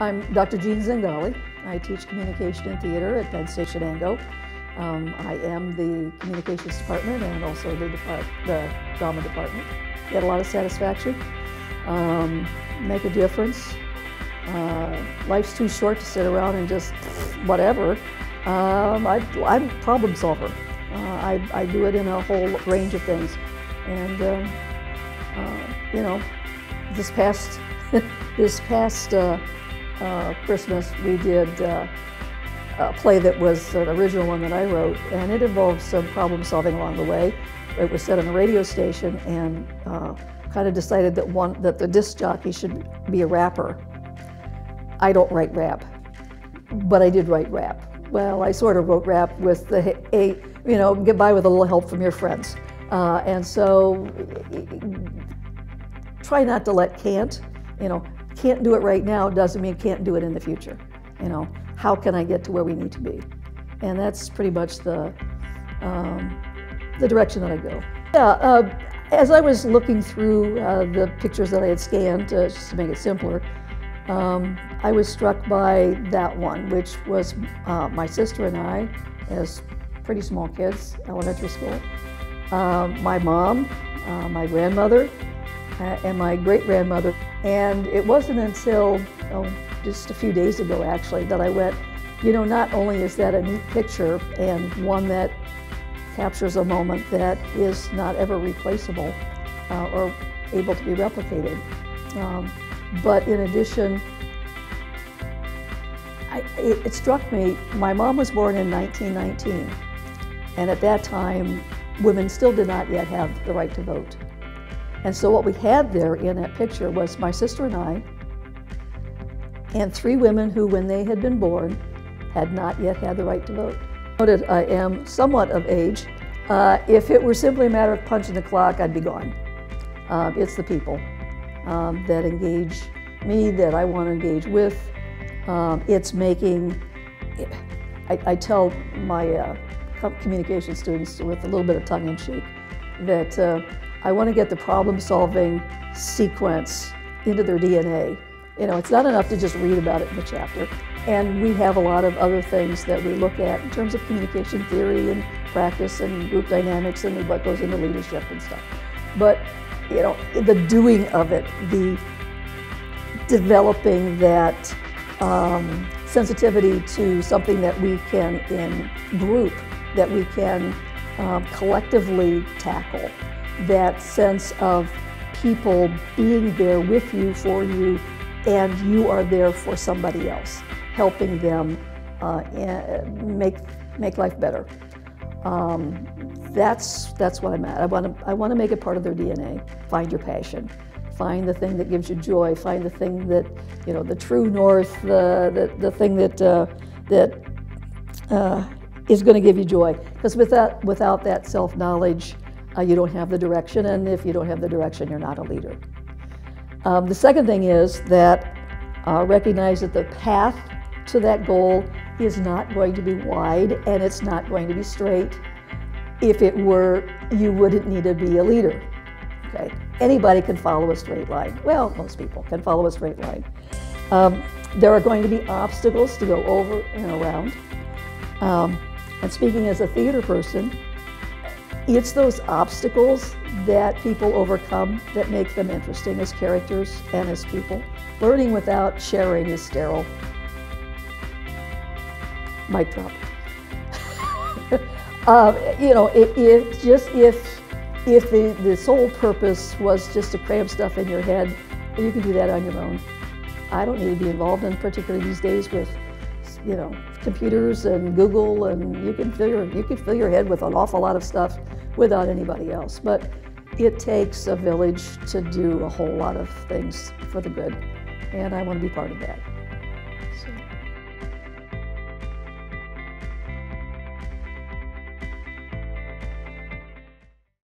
I'm Dr. Zingale. I teach communication and theater at Penn Station Ango. I am the communications department and also the drama department. Get a lot of satisfaction, make a difference. Life's too short to sit around and just whatever. I'm a problem solver. I do it in a whole range of things. And you know, this past Christmas we did a play that was an original one that I wrote, and it involved some problem solving along the way. It was set on a radio station, and kind of decided that the disc jockey should be a rapper. I don't write rap, but I did write rap. Well, I sort of wrote rap with get by with a little help from your friends. And so try not to let can't do it right now doesn't mean can't do it in the future. How can I get to where we need to be? And that's pretty much the direction that I go. Yeah, as I was looking through the pictures that I had scanned, just to make it simpler, I was struck by that one, which was my sister and I as pretty small kids, elementary school. My mom, my grandmother, and my great-grandmother. And it wasn't until just a few days ago, actually, that I went, not only is that a neat picture and one that captures a moment that is not ever replaceable or able to be replicated, but in addition, it struck me, my mom was born in 1919, and at that time, women still did not yet have the right to vote. And so what we had there in that picture was my sister and I, and 3 women who, when they had been born, had not yet had the right to vote. I am somewhat of age. If it were simply a matter of punching the clock, I'd be gone. It's the people that engage me, that I want to engage with. It's making, I tell my communication students with a little bit of tongue-in-cheek that I want to get the problem-solving sequence into their DNA. It's not enough to just read about it in the chapter. And we have a lot of other things that we look at in terms of communication theory and practice and group dynamics and what goes into leadership and stuff. But, the doing of it, the developing that sensitivity to something that we can, in group, that we can collectively tackle, that sense of people being there with you, for you, and you are there for somebody else, helping them make life better. That's what I'm at. I want to make it part of their DNA. Find your passion. Find the thing that gives you joy. Find the thing that, the true north, the thing that is going to give you joy. Because without that self-knowledge, you don't have the direction, and if you don't have the direction, you're not a leader. The second thing is that recognize that the path to that goal is not going to be wide, and it's not going to be straight. If it were, you wouldn't need to be a leader. Okay? Anybody can follow a straight line. Well, most people can follow a straight line. There are going to be obstacles to go over and around. And speaking as a theater person, it's those obstacles that people overcome that make them interesting as characters and as people. Learning without sharing is sterile. Mic drop. If the sole purpose was just to cram stuff in your head, you can do that on your own. I don't need to be involved in, particularly these days with, computers and Google, and you can fill your head with an awful lot of stuff without anybody else. But it takes a village to do a whole lot of things for the good, and I want to be part of that.